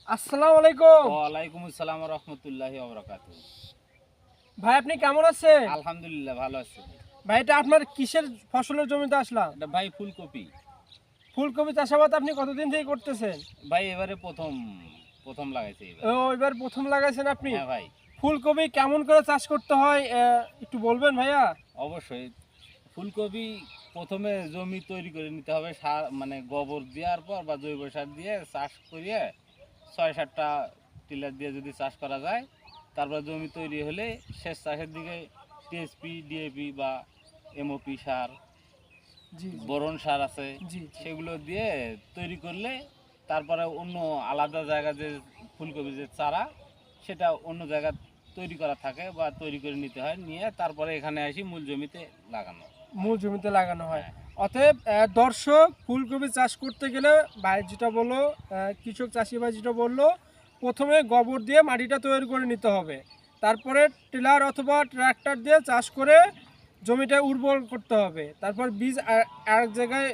আসসালামু আলাইকুম। ওয়ালাইকুম আসসালাম ওয়া রাহমাতুল্লাহি ওয়া বারাকাতুহু। ভাই আপনি কেমন আছেন? আলহামদুলিল্লাহ ভালো আছি। ভাই এটা আপনার কিসের ফসলের জমিতে আসলাম? এটা ভাই ফুলকপি। ফুলকপি চাষাবাদ আপনি কতদিন থেকে করতেছেন? ভাই এবারে প্রথম লাগাইছি এবার। ও এবার প্রথম লাগাইছেন আপনি? হ্যাঁ ভাই, ফুলকপি কেমন করে চাষ করতে হয় একটু বলবেন ভাইয়া? অবশ্যই। ফুলকপি প্রথমে জমি তৈরি করে নিতে হবে, সার মানে গোবর দেওয়ার পর বা জৈব সার দিয়ে চাষ করিয়ে ৬-৭টা টিলার দিয়ে যদি চাষ করা যায়, তারপর জমি তৈরি হলে শেষ চাষের দিকে টিএসপি, ডিএপি বা এমওপি সার, জি জি বোরন সার আছে, জি জি। সেগুলো দিয়ে তৈরি করলে তারপরে অন্য আলাদা জায়গা যে ফুলকপি যে চারা, সেটা অন্য জায়গা তৈরি করা থাকে বা তৈরি করে নিতে হয়, নিয়ে তারপরে এখানে আসি মূল জমিতে লাগানো। মূল জমিতে লাগানো হয়। হ্যাঁ, অতএব দর্শক ফুলকপি চাষ করতে গেলে ভাই যেটা বললো, কৃষক চাষি ভাই যেটা বললো, প্রথমে গোবর দিয়ে মাটিটা তৈরি করে নিতে হবে। তারপরে টিলার অথবা ট্রাক্টর দিয়ে চাষ করে জমিটা উর্বর করতে হবে। তারপর বীজ আরেক জায়গায়